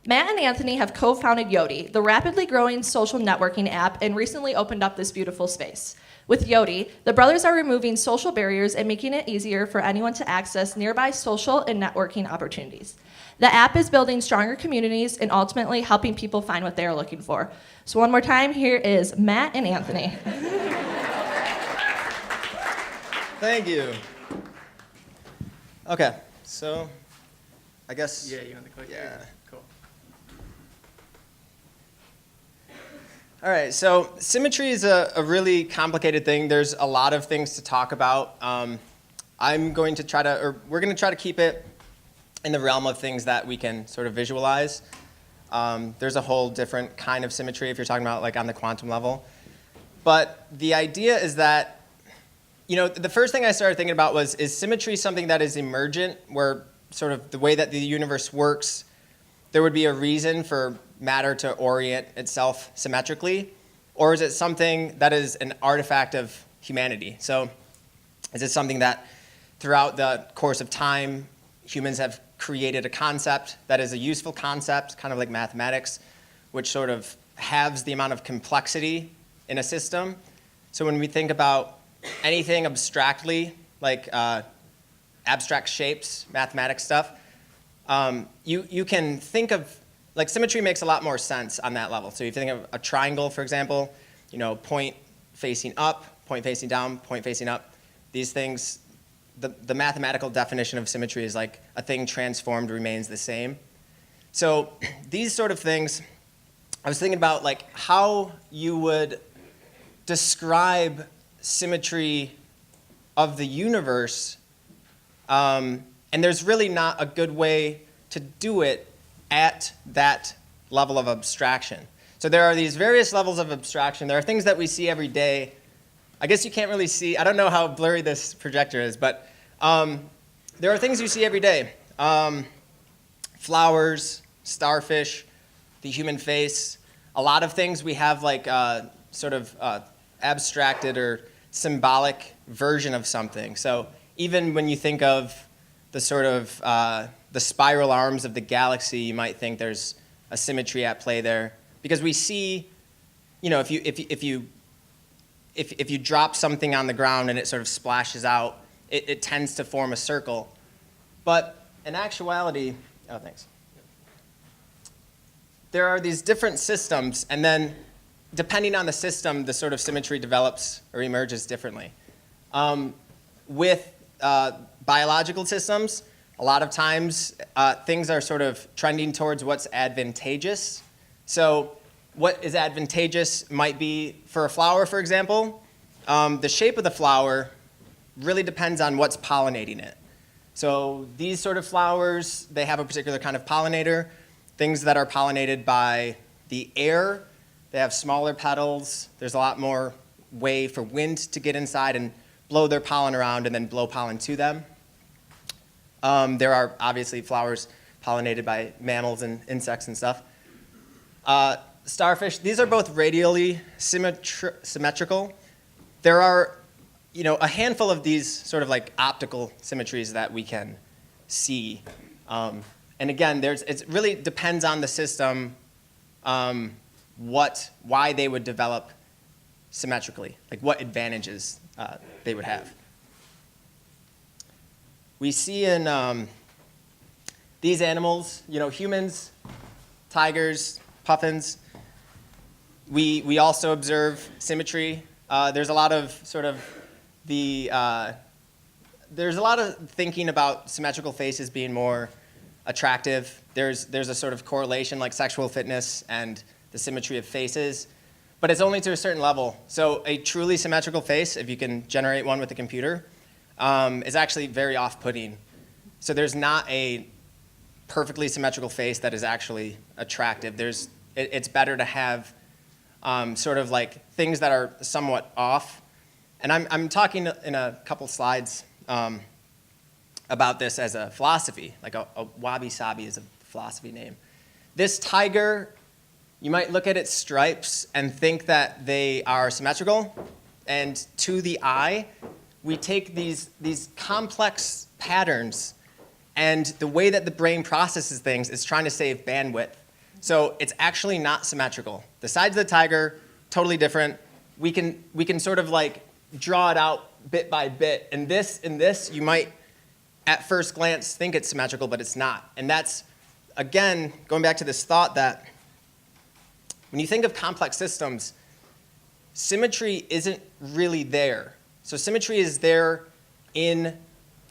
Matt and Anthony have co-founded Yoti, the rapidly growing social networking app, and recently opened up this beautiful space. With Yoti, the brothers are removing social barriers and making it easier for anyone to access nearby social and networking opportunities. The app is building stronger communities and ultimately helping people find what they're looking for. So one more time, here is Matt and Anthony. Thank you. Okay, so I guess. Yeah, you want to click? Yeah. Cool. All right, so symmetry is a really complicated thing. There's a lot of things to talk about. We're going to try to keep it in the realm of things that we can sort of visualize. There's a whole different kind of symmetry if you're talking about like on the quantum level. But the idea is that, the first thing I started thinking about is symmetry something that is emergent, where sort of the way that the universe works, there would be a reason for matter to orient itself symmetrically? Or is it something that is an artifact of humanity? So is it something that throughout the course of time, humans have created a concept that is a useful concept, kind of like mathematics, which sort of halves the amount of complexity in a system? So when we think about anything abstractly, like abstract shapes, mathematics stuff, you can think of, like symmetry makes a lot more sense on that level. So if you think of a triangle, for example, point facing up, point facing down, point facing up, these things, the mathematical definition of symmetry is like a thing transformed remains the same. So these sort of things, I was thinking about like how you would describe symmetry of the universe, and there's really not a good way to do it at that level of abstraction. So there are these various levels of abstraction. There are things that we see every day. I guess you can't really see, I don't know how blurry this projector is, but there are things you see every day. Flowers, starfish, the human face. A lot of things we have like sort of abstracted or symbolic version of something. So even when you think of the sort of the spiral arms of the galaxy, you might think there's a symmetry at play there, because we see, if you drop something on the ground and it sort of splashes out, it tends to form a circle. But in actuality, there are these different systems, and then depending on the system, the sort of symmetry develops or emerges differently. With biological systems, a lot of times things are sort of trending towards what's advantageous. So what is advantageous might be, for a flower, for example, the shape of the flower really depends on what's pollinating it. So these sort of flowers, they have a particular kind of pollinator. Things that are pollinated by the air, they have smaller petals. There's a lot more way for wind to get inside and blow their pollen around and then blow pollen to them. There are obviously flowers pollinated by mammals and insects and stuff. Starfish, these are both radially symmetrical. There are a handful of these sort of like optical symmetries that we can see. And again, it really depends on the system why they would develop symmetrically, like what advantages they would have. We see in these animals, humans, tigers, puffins, we also observe symmetry. There's a lot of thinking about symmetrical faces being more attractive. There's a sort of correlation like sexual fitness and the symmetry of faces, but it's only to a certain level. So a truly symmetrical face, if you can generate one with a computer, is actually very off-putting. So there's not a perfectly symmetrical face that is actually attractive. It's better to have sort of like things that are somewhat off. And I'm talking in a couple slides about this as a philosophy, like a Wabi-Sabi is a philosophy name. This tiger, you might look at its stripes and think that they are symmetrical, and to the eye, we take these complex patterns, and the way that the brain processes things is trying to save bandwidth. So it's actually not symmetrical. The sides of the tiger, totally different. We can sort of like draw it out bit by bit. And this, you might at first glance think it's symmetrical, but it's not. And that's, again, going back to this thought that when you think of complex systems, symmetry isn't really there. So symmetry is there in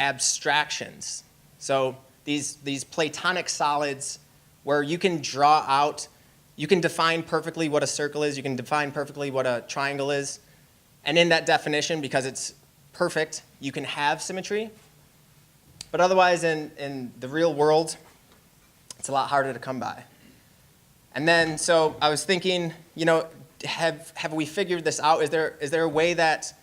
abstractions. So these Platonic solids where you can draw out, you can define perfectly what a circle is, you can define perfectly what a triangle is, and in that definition, because it's perfect, you can have symmetry. But otherwise, in the real world, it's a lot harder to come by. And then, so I was thinking, have we figured this out? Is there a way that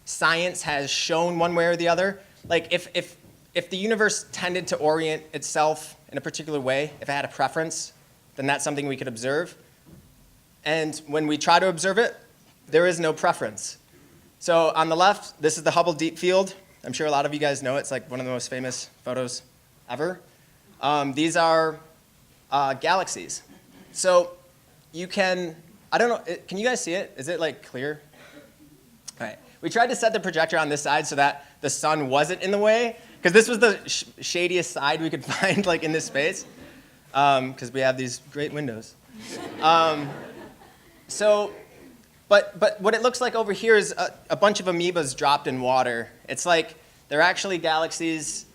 science has shown one way or the other? Like if the universe tended to orient itself in a particular way, if it had a preference, then that's something we could observe. And when we try to observe it, there is no preference. So on the left, this is the Hubble Deep Field. I'm sure a lot of you guys know it. It's like one of the most famous photos ever. These are galaxies. So you can, I don't know, can you guys see it? Is it like clear? All right. We tried to set the projector on this side so that the sun wasn't in the way, because this was the shadiest side we could find like in this space, because we have these great windows. But what it looks like over here is a bunch of amoebas dropped in water. It's like they're actually galaxies.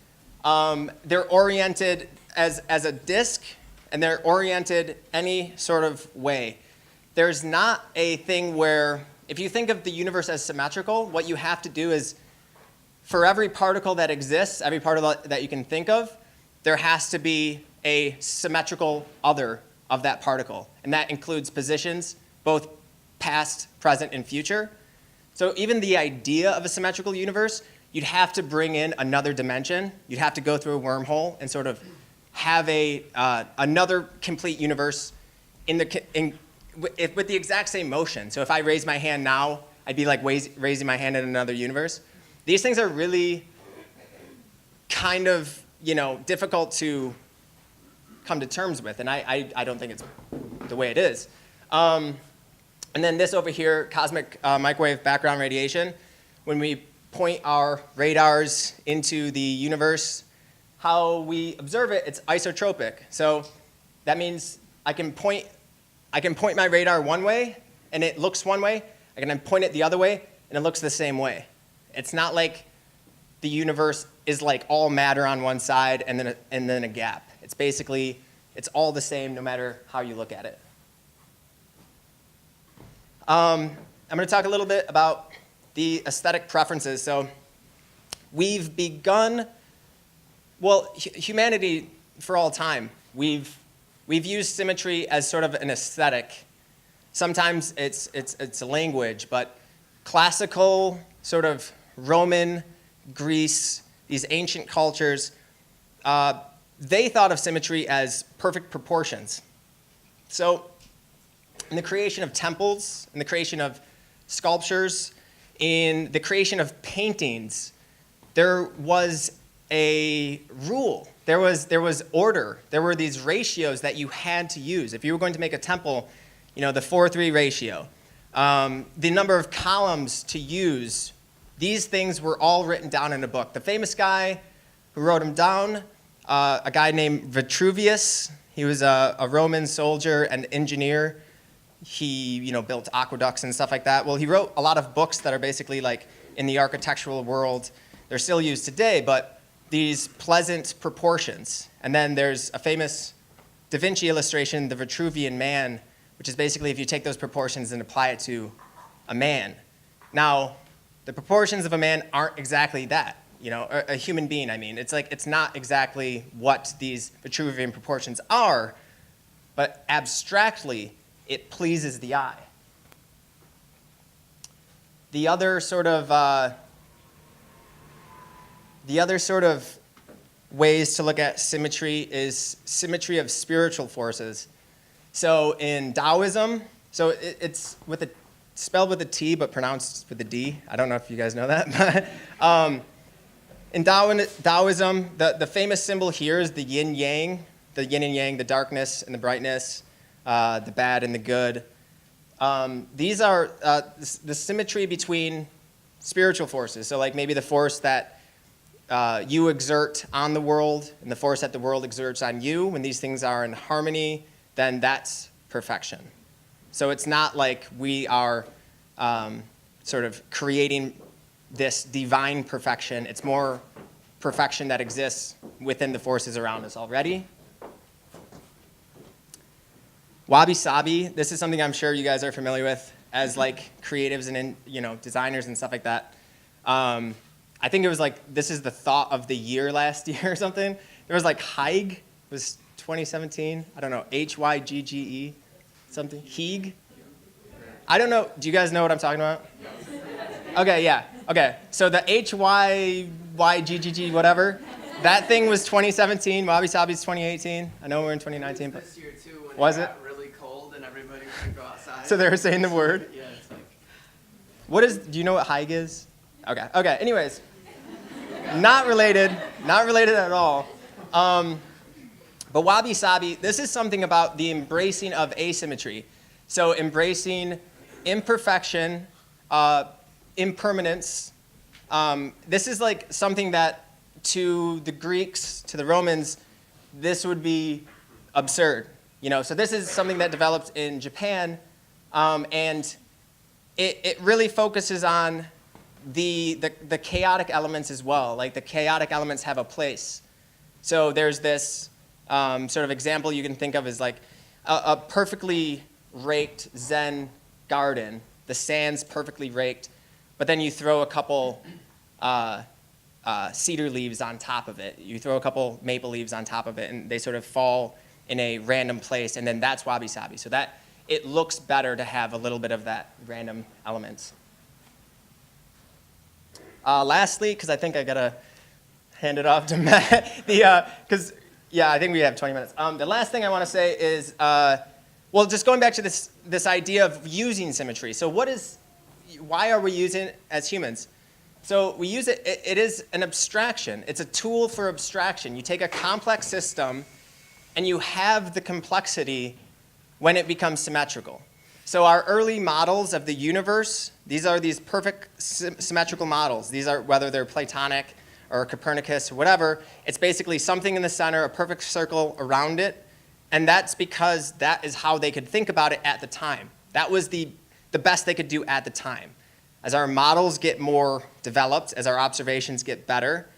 They're oriented as a disk, and they're oriented any sort of way. There's not a thing where, if you think of the universe as symmetrical, what you have to do is, for every particle that exists, every particle that you can think of, there has to be a symmetrical other of that particle. And that includes positions, both past, present, and future. So even the idea of a symmetrical universe, you'd have to bring in another dimension. You'd have to go through a wormhole and sort of have another complete universe with the exact same motion. So if I raise my hand now, I'd be like raising my hand in another universe. These things are really kind of, difficult to come to terms with, and I don't think it's the way it is. And then this over here, cosmic microwave background radiation. When we point our radars into the universe, how we observe it, it's isotropic. So that means I can point my radar one way, and it looks one way. I can then point it the other way, and it looks the same way. It's not like the universe is like all matter on one side and then a gap. It's basically, it's all the same no matter how you look at it. I'm going to talk a little bit about the aesthetic preferences. So we've begun, humanity for all time, we've used symmetry as sort of an aesthetic. Sometimes it's a language, but classical sort of Roman, Greece, these ancient cultures, they thought of symmetry as perfect proportions. So in the creation of temples, in the creation of sculptures, in the creation of paintings, there was a rule. There was order. There were these ratios that you had to use. If you were going to make a temple, the 4:3 ratio, the number of columns to use, these things were all written down in a book. The famous guy who wrote them down, a guy named Vitruvius, he was a Roman soldier and engineer. He built aqueducts and stuff like that. Well, he wrote a lot of books that are basically like in the architectural world. They're still used today, but these pleasant proportions. And then there's a famous Da Vinci illustration, the Vitruvian Man, which is basically if you take those proportions and apply it to a man. Now, the proportions of a man aren't exactly that, a human being, I mean. It's not exactly what these Vitruvian proportions are, but abstractly, it pleases the eye. The other sort of ways to look at symmetry is symmetry of spiritual forces. So in Taoism, it's spelled with a T but pronounced with a D. I don't know if you guys know that. But in Taoism, the famous symbol here is the yin and yang, the darkness and the brightness. the bad and the good. These are the symmetry between spiritual forces. So like maybe the force that you exert on the world and the force that the world exerts on you. When these things are in harmony, then that's perfection. So it's not like we are sort of creating this divine perfection. It's more perfection that exists within the forces around us already. Wabi-Sabi, this is something I'm sure you guys are familiar with as like creatives and designers and stuff like that. I think it was like, this is the thought of the year last year or something. There was like Hyge, it was 2017. I don't know, Hygge, something, Hyge? I don't know, do you guys know what I'm talking about? Okay, yeah, okay. So the Hygge, whatever, that thing was 2017, Wabi-Sabi's 2018. I know we're in 2019, but this year too, when was it it? got really cold and everybody couldn't go outside. So they were saying the word? Yeah, it's like, Do you know what Hyge is? Okay, anyways. Not related at all. But Wabi-Sabi, this is something about the embracing of asymmetry. So embracing imperfection, impermanence. This is like something that to the Greeks, to the Romans, this would be absurd. So this is something that developed in Japan, and it really focuses on the chaotic elements as well. Like the chaotic elements have a place. So there's this sort of example you can think of as like a perfectly raked Zen garden. The sand's perfectly raked, but then you throw a couple cedar leaves on top of it. You throw a couple maple leaves on top of it, and they sort of fall in a random place, and then that's Wabi-Sabi. So that it looks better to have a little bit of that random elements. Lastly, because I think I gotta hand it off to Matt, because I think we have 20 minutes. The last thing I want to say is, just going back to this idea of using symmetry. So why are we using it as humans? So we use it. It is an abstraction. It's a tool for abstraction. You take a complex system, and you have the complexity when it becomes symmetrical. So our early models of the universe, these are these perfect symmetrical models. These are, whether they're Platonic or Copernicus or whatever, it's basically something in the center, a perfect circle around it, and that's because that is how they could think about it at the time. That was the best they could do at the time. As our models get more developed, as our observations get better,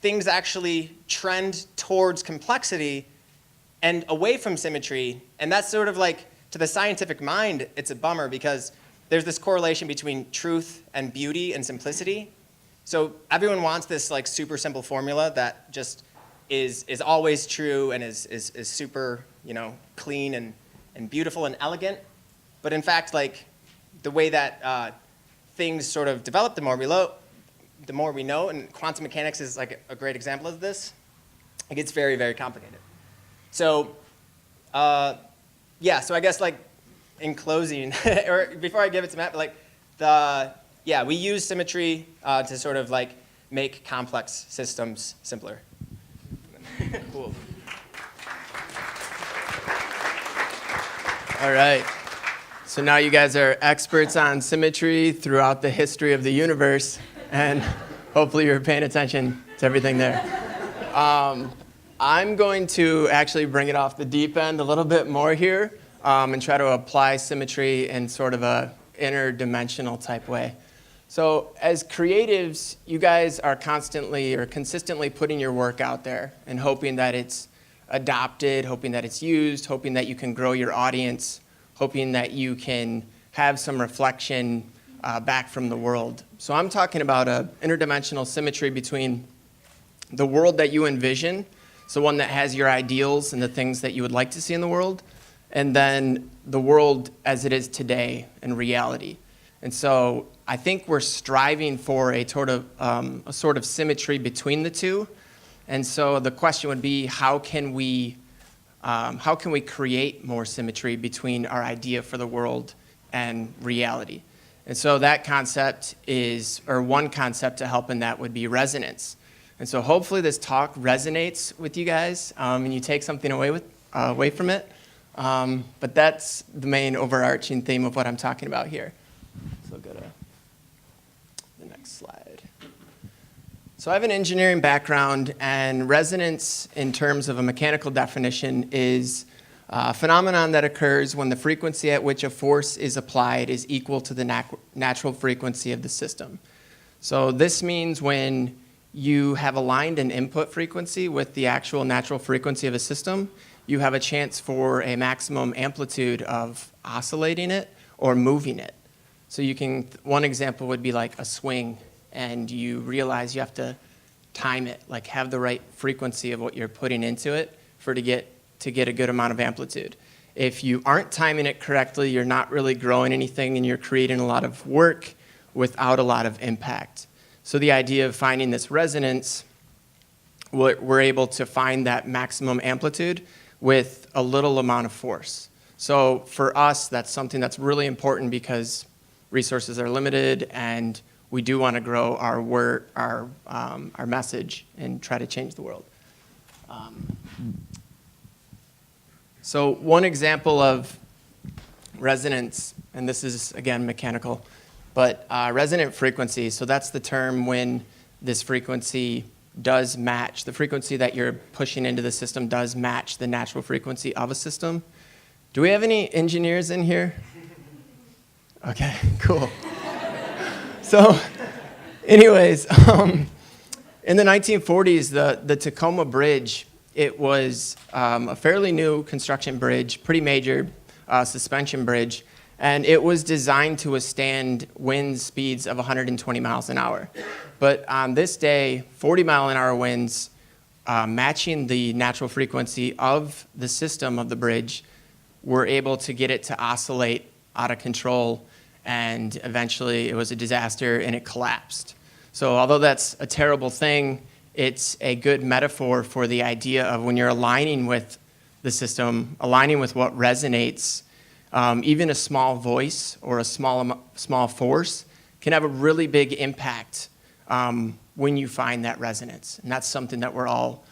things actually trend towards complexity and away from symmetry, and that's sort of like, to the scientific mind, it's a bummer because there's this correlation between truth and beauty and simplicity. So everyone wants this like super simple formula that just is always true and is super clean and beautiful and elegant. But in fact, like the way that things sort of develop, the more we know, and quantum mechanics is like a great example of this. It gets very, very complicated. So. So I guess like in closing, or before I give it to Matt, we use symmetry to sort of like make complex systems simpler. Cool. all right. So now you guys are experts on symmetry throughout the history of the universe, and hopefully you're paying attention to everything there. I'm going to actually bring it off the deep end a little bit more here and try to apply symmetry in sort of a interdimensional type way. So as creatives, you guys are constantly or consistently putting your work out there and hoping that it's adopted, hoping that it's used, hoping that you can grow your audience, hoping that you can have some reflection back from the world. So I'm talking about an interdimensional symmetry between the world that you envision, so one that has your ideals and the things that you would like to see in the world, and then the world as it is today in reality. And so I think we're striving for a sort of symmetry between the two. And so the question would be, how can we create more symmetry between our idea for the world and reality? And so that concept one concept to help in that would be resonance. And so hopefully this talk resonates with you guys and you take something away from it. But that's the main overarching theme of what I'm talking about here. So go to the next slide. So I have an engineering background, and resonance in terms of a mechanical definition is a phenomenon that occurs when the frequency at which a force is applied is equal to the natural frequency of the system. So this means when you have aligned an input frequency with the actual natural frequency of a system, you have a chance for a maximum amplitude of oscillating it or moving it. So you can, one example would be like a swing, and you realize you have to time it, like have the right frequency of what you're putting into it to get a good amount of amplitude. If you aren't timing it correctly, you're not really growing anything, and you're creating a lot of work without a lot of impact. So the idea of finding this resonance, we're able to find that maximum amplitude with a little amount of force. So for us, that's something that's really important because resources are limited, and we do want to grow our message and try to change the world. So one example of resonance, and this is again mechanical, but resonant frequency. So that's the term when this frequency does match, the frequency that you're pushing into the system does match the natural frequency of a system. Do we have any engineers in here? Okay, cool. So anyways, in the 1940s, the Tacoma Bridge, it was a fairly new construction bridge, pretty major suspension bridge, and it was designed to withstand wind speeds of 120 miles an hour. But on this day, 40-mile-an-hour winds, matching the natural frequency of the system of the bridge, were able to get it to oscillate out of control, and eventually it was a disaster and it collapsed. So although that's a terrible thing, it's a good metaphor for the idea of when you're aligning with the system, aligning with what resonates, even a small voice or a small force can have a really big impact when you find that resonance. And that's something that we're all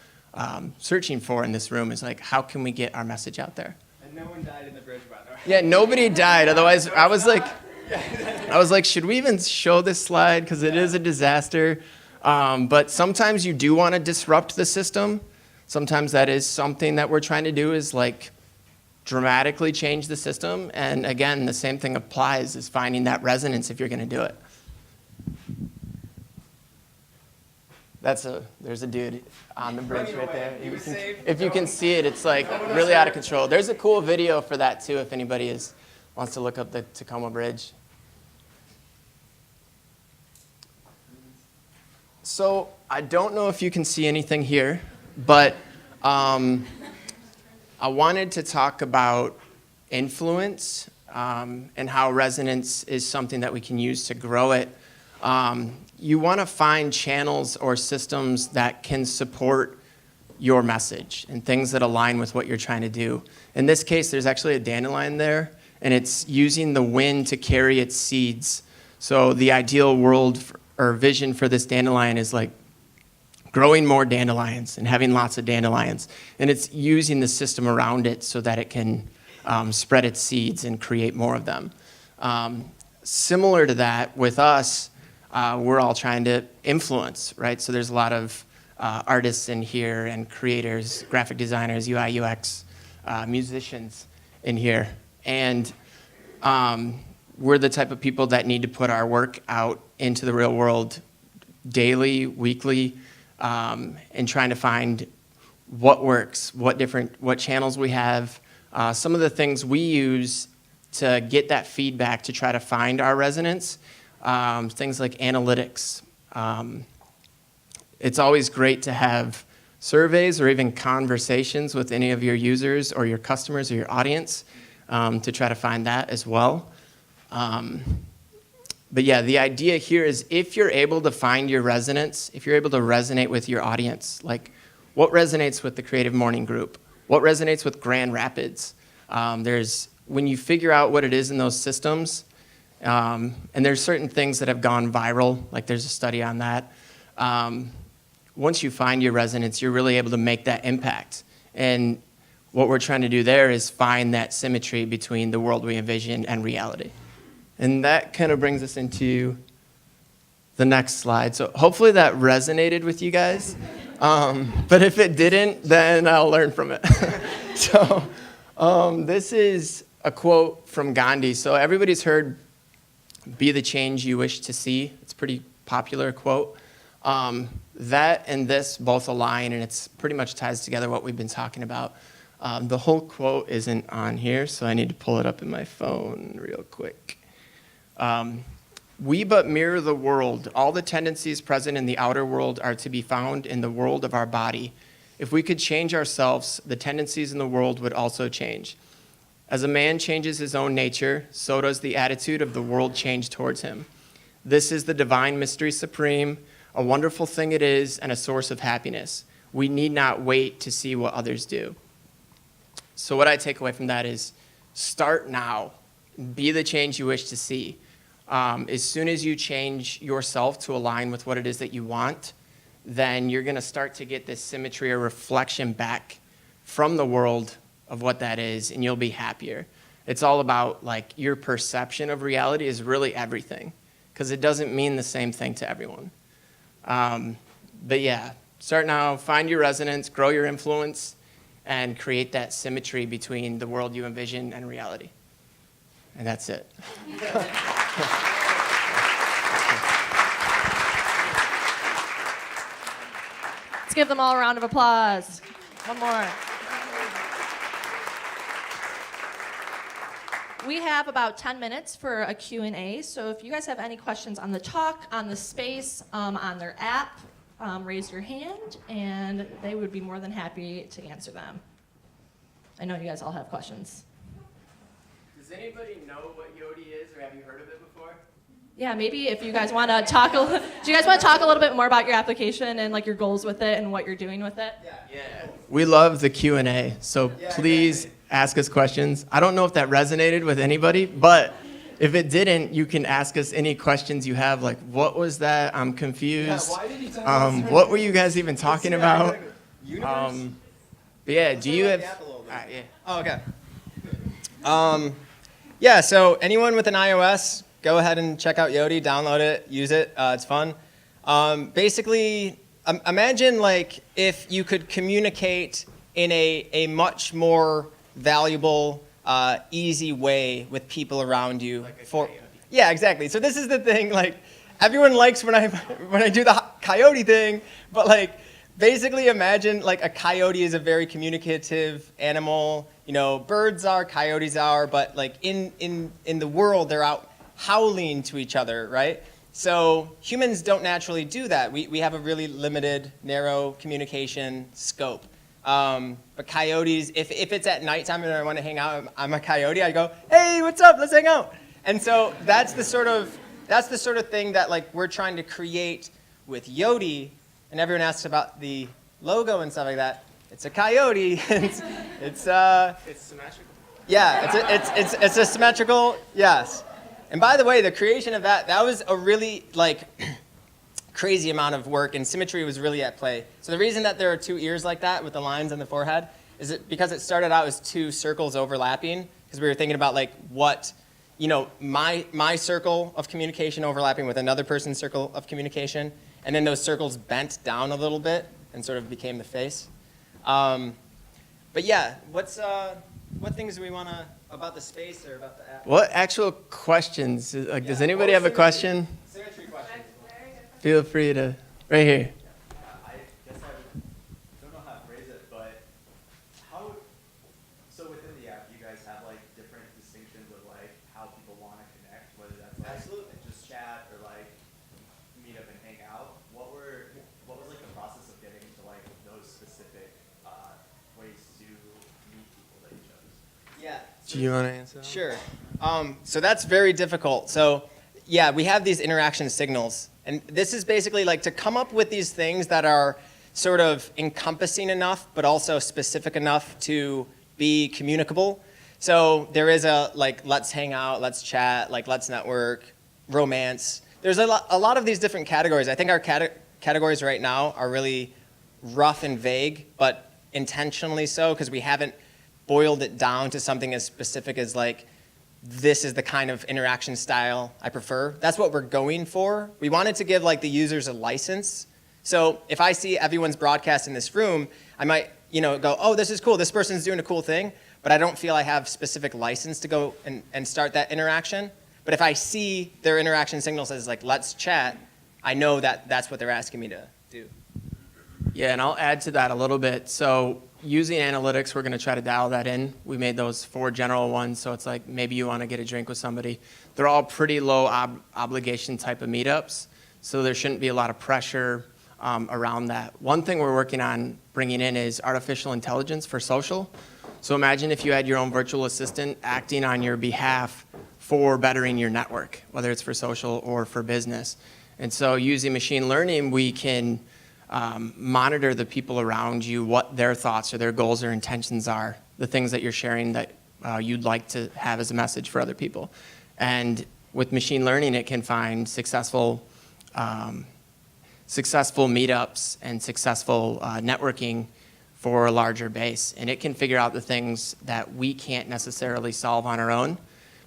searching for in this room, is like, how can we get our message out there? And no one died in the bridge, by the way. Yeah, nobody died. Otherwise, I was like, should we even show this slide? Because it is a disaster. But sometimes you do want to disrupt the system. Sometimes that is something that we're trying to do, is like dramatically change the system. And again, the same thing applies, is finding that resonance if you're going to do it. There's a dude on the bridge right there. If you can see it, it's like really out of control. There's a cool video for that too, if anybody wants to look up the Tacoma Bridge. So I don't know if you can see anything here, but I wanted to talk about influence and how resonance is something that we can use to grow it. You want to find channels or systems that can support your message and things that align with what you're trying to do. In this case, there's actually a dandelion there, and it's using the wind to carry its seeds. So the ideal world or vision for this dandelion is like growing more dandelions and having lots of dandelions. And it's using the system around it so that it can spread its seeds and create more of them. Similar to that, with us, we're all trying to influence, right? So there's a lot of artists in here and creators, graphic designers, UI, UX, musicians in here. And we're the type of people that need to put our work out into the real world daily, weekly, and trying to find what works, what channels we have, some of the things we use to get that feedback to try to find our resonance. Things like analytics. It's always great to have surveys or even conversations with any of your users or your customers or your audience to try to find that as well. But yeah, the idea here is if you're able to find your resonance, if you're able to resonate with your audience, like what resonates with the Creative Morning group, what resonates with Grand Rapids, when you figure out what it is in those systems, and there's certain things that have gone viral, like there's a study on that. Once you find your resonance, you're really able to make that impact. And what we're trying to do there is find that symmetry between the world we envision and reality. And that kind of brings us into the next slide. So hopefully that resonated with you guys. But if it didn't, then I'll learn from it. So this is a quote from Gandhi. So everybody's heard, "Be the change you wish to see." It's a pretty popular quote. That and this both align, and it's pretty much ties together what we've been talking about. The whole quote isn't on here, so I need to pull it up in my phone real quick. "We but mirror the world. All the tendencies present in the outer world are to be found in the world of our body. If we could change ourselves, the tendencies in the world would also change. As a man changes his own nature, so does the attitude of the world change towards him. This is the divine mystery supreme. A wonderful thing it is, and a source of happiness. We need not wait to see what others do." So what I take away from that is start now. Be the change you wish to see. As soon as you change yourself to align with what it is that you want, then you're going to start to get this symmetry or reflection back from the world of what that is, and you'll be happier. It's all about, like, your perception of reality is really everything, because it doesn't mean the same thing to everyone. But yeah, start now, find your resonance, grow your influence, and create that symmetry between the world you envision and reality. And that's it. Let's give them all a round of applause. One more. We have about 10 minutes for a Q&A, so if you guys have any questions on the talk, on the space, on their app, raise your hand, and they would be more than happy to answer them. I know you guys all have questions. Does anybody know what Yodi is, or have you heard of it before? Yeah, maybe if you guys want to talk, do you guys want to talk a little bit more about your application and like your goals with it and what you're doing with it? Yeah. We love the Q&A, so please ask us questions. I don't know if that resonated with anybody, but if it didn't, you can ask us any questions you have, like, what was that? I'm confused. Why did you tell us? What were you guys even talking about? Universe? But yeah, do you have... Yeah. Oh, okay. Yeah, so anyone with an iOS, go ahead and check out Yodi, download it, use it. It's fun. Basically, imagine like if you could communicate in a much more valuable, easy way with people around you. Coyote. Yeah, exactly. So this is the thing. Like everyone likes when I do the coyote thing, but like basically imagine like a coyote is a very communicative animal. You know, birds are, coyotes are, but like in the world they're out howling to each other, right? So humans don't naturally do that. We have a really limited, narrow communication scope. But coyotes, if it's at nighttime and I want to hang out, I'm a coyote, I go, hey, what's up? Let's hang out. And so that's the sort of thing that like we're trying to create with Yodi. And everyone asks about the logo and stuff like that. It's a coyote. It's symmetrical. Yeah, it's a symmetrical, yes. And by the way, the creation of that was a really like crazy amount of work, and symmetry was really at play. So the reason that there are two ears like that with the lines on the forehead is because it started out as two circles overlapping, because we were thinking about like what, you know, my circle of communication overlapping with another person's circle of communication, and then those circles bent down a little bit and sort of became the face. But yeah, what things do we want to, about the space or about the app? What actual questions? Like, does anybody have a question? Symmetry questions. Feel free to, right here. I guess I don't know how to phrase it, but so within the app, you guys have like different distinctions of like how people want to connect, whether that's like Absolutely. just chat or like meet up and hang out. What was like the process of getting to like those specific ways to meet people that you chose? Yeah. Do you want to answer that? Sure. So that's very difficult. So yeah, we have these interaction signals. And this is basically like to come up with these things that are sort of encompassing enough, but also specific enough to be communicable. So there is a like, let's hang out, let's chat, like let's network, romance. There's a lot of these different categories. I think our categories right now are really rough and vague, but intentionally so, because we haven't boiled it down to something as specific as like, this is the kind of interaction style I prefer. That's what we're going for. We wanted to give like the users a license. So if I see everyone's broadcast in this room, I might, go, oh, this is cool. This person's doing a cool thing, but I don't feel I have specific license to go and start that interaction. But if I see their interaction signal says like, let's chat, I know that that's what they're asking me to do. Yeah, and I'll add to that a little bit. So using analytics, we're going to try to dial that in. We made those 4 general ones, so it's like maybe you want to get a drink with somebody. They're all pretty low obligation type of meetups, so there shouldn't be a lot of pressure around that. One thing we're working on bringing in is artificial intelligence for social. So imagine if you had your own virtual assistant acting on your behalf for bettering your network, whether it's for social or for business. And so using machine learning, we can monitor the people around you, what their thoughts or their goals or intentions are, the things that you're sharing that you'd like to have as a message for other people. And with machine learning, it can find successful meetups and successful networking for a larger base. And it can figure out the things that we can't necessarily solve on our own.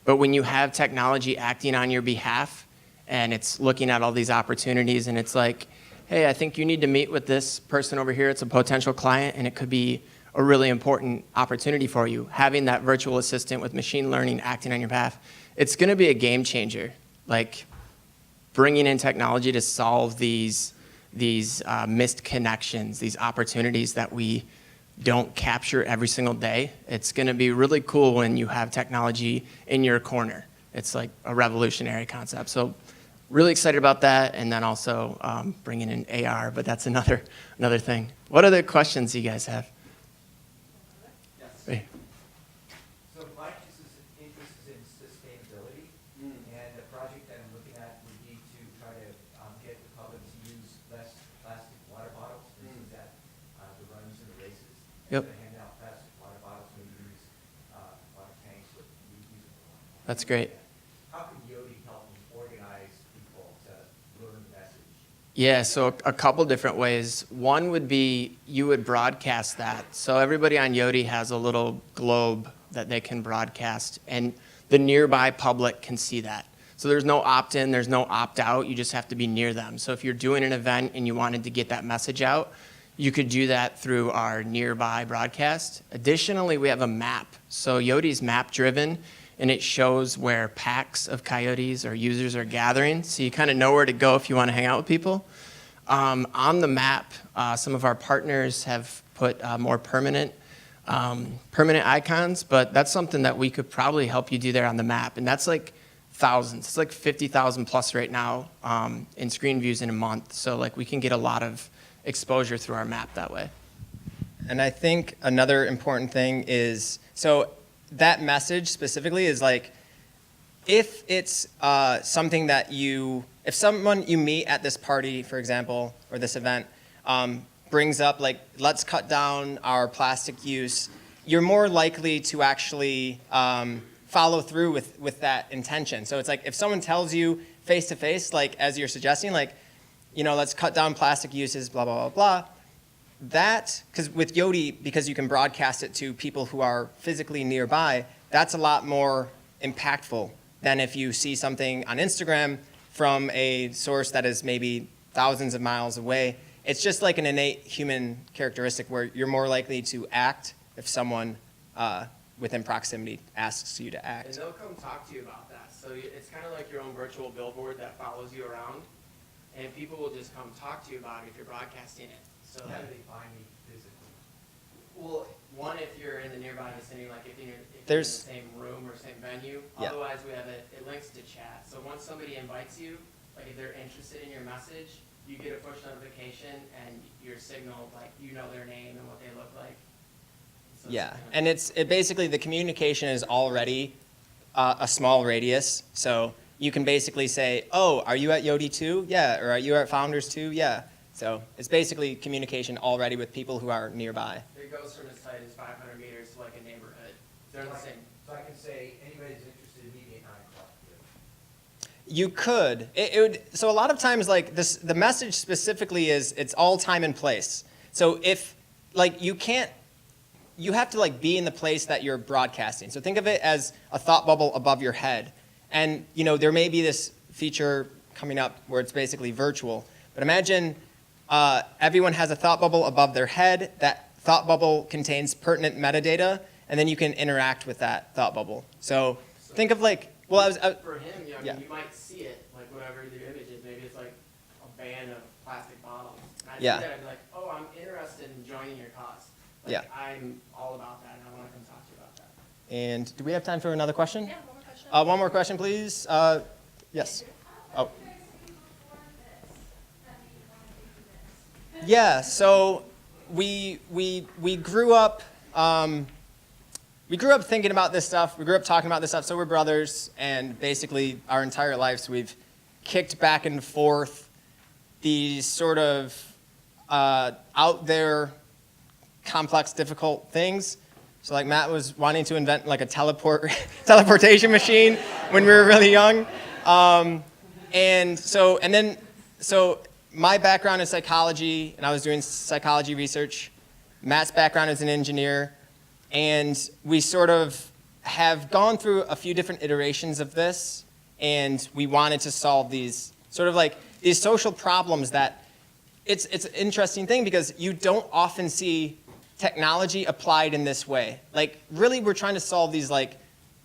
But when you have technology acting on your behalf and it's looking at all these opportunities and it's like, hey, I think you need to meet with this person over here. It's a potential client, and it could be a really important opportunity for you. Having that virtual assistant with machine learning acting on your behalf, it's going to be a game changer. Like bringing in technology to solve these missed connections, these opportunities that we don't capture every single day. It's going to be really cool when you have technology in your corner. It's like a revolutionary concept. So really excited about that, and then also bringing in AR, but that's another thing. What other questions you guys have? Yes. Hey. So my interest is in sustainability, and the project that I'm looking at would be to try to get the public to use less plastic water bottles, for instance, at the runs and the races. Yep. To hand out plastic water bottles, maybe use water tanks with reusable water. That's great. How can Yodi help me organize people to learn the message? Yeah, so a couple different ways. One would be you would broadcast that. So everybody on Yodi has a little globe that they can broadcast, and the nearby public can see that. So there's no opt-in, there's no opt-out. You just have to be near them. So if you're doing an event and you wanted to get that message out, you could do that through our nearby broadcast. Additionally, we have a map. So Yodi's map-driven, and it shows where packs of coyotes or users are gathering, so you kind of know where to go if you want to hang out with people. On the map, some of our partners have put more permanent icons, but that's something that we could probably help you do there on the map, and that's like thousands. It's like 50,000 plus right now in screen views in a month, so like we can get a lot of exposure through our map that way. And I think another important thing is, so that message specifically is like, if it's something that if someone you meet at this party, for example, or this event, brings up like, let's cut down our plastic use, you're more likely to actually follow through with that intention. So it's like, if someone tells you face to face, like as you're suggesting, like, let's cut down plastic uses, blah, blah, blah, blah. That, because with Yodi, because you can broadcast it to people who are physically nearby, that's a lot more impactful than if you see something on Instagram from a source that is maybe thousands of miles away. It's just like an innate human characteristic where you're more likely to act if someone within proximity asks you to act. And they'll come talk to you about that. So it's kind of like your own virtual billboard that follows you around, and people will just come talk to you about it if you're broadcasting it. So How do they find me physically? well, one, if you're in the nearby vicinity, like if you're in the There's- same room or same venue. Yeah. Otherwise, we have it links to chat. So once somebody invites you, like if they're interested in your message, you get a push notification and you're signaled, like you know their name and what they look like. So Yeah, and it basically, the communication is already a small radius. So you can basically say, oh, are you at Yodi too? Yeah, or are you at Founders too? Yeah. So it's basically communication already with people who are nearby. It goes from as tight as 500 meters to like a neighborhood. They're the same. So I can say, anybody's interested in meeting at 9 o'clock. You could. It would. So a lot of times, like this, the message specifically is it's all time and place. So if, like, you can't. you have to like be in the place that you're broadcasting. So think of it as a thought bubble above your head. And there may be this feature coming up where it's basically virtual. But imagine everyone has a thought bubble above their head. That thought bubble contains pertinent metadata, and then you can interact with that thought bubble. So think of like, well, For him, yeah. you might see it, like whatever the image is. Maybe it's like a ban of plastic bottles. And I Yeah. see that, I'd be like, oh, I'm interested in joining your cause. Like, Yeah. I'm all about that, and I want to come talk to you about that. And do we have time for another question? Yeah, one more question. One more question, please. Yes. Oh. Yeah. So we grew up. We grew up thinking about this stuff. We grew up talking about this stuff. So we're brothers, and basically our entire lives we've kicked back and forth these sort of out there, complex, difficult things. So like Matt was wanting to invent like a teleportation machine when we were really young. So my background is psychology, and I was doing psychology research. Matt's background is an engineer, and we sort of have gone through a few different iterations of this, and we wanted to solve these sort of like these social problems that it's an interesting thing because you don't often see technology applied in this way. Like really we're trying to solve these like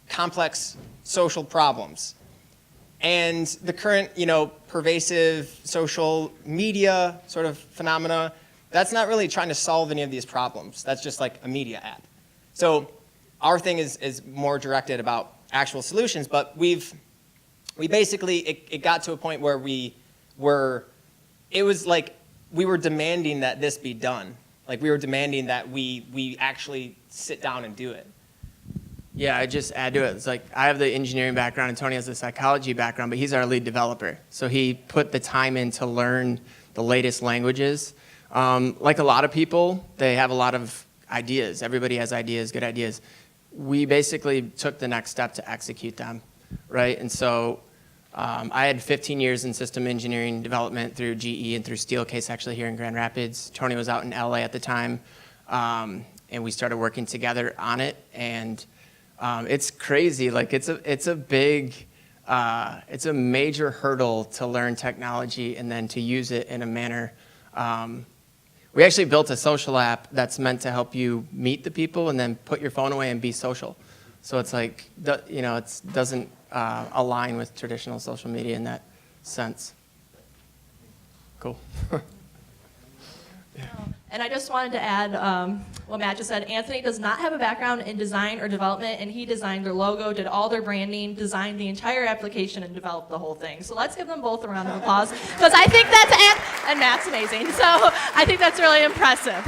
complex social problems. And the current, pervasive social media sort of phenomena, that's not really trying to solve any of these problems. That's just like a media app. So our thing is more directed about actual solutions, but it got to a point where it was like we were demanding that this be done. Like we were demanding that we actually sit down and do it. Yeah, I just add to it. It's like I have the engineering background and Tony has the psychology background, but he's our lead developer. So he put the time in to learn the latest languages. Like a lot of people, they have a lot of ideas. Everybody has ideas, good ideas. We basically took the next step to execute them, right? And so I had 15 years in system engineering development through GE and through Steelcase actually here in Grand Rapids. Tony was out in LA at the time, and we started working together on it. And it's crazy. Like it's a major hurdle to learn technology and then to use it in a manner. We actually built a social app that's meant to help you meet the people and then put your phone away and be social. So it's like, it doesn't align with traditional social media in that sense. Cool. And I just wanted to add what Matt just said. Anthony does not have a background in design or development, and he designed their logo, did all their branding, designed the entire application, and developed the whole thing. So let's give them both a round of applause, because I think and Matt's amazing. So I think that's really impressive.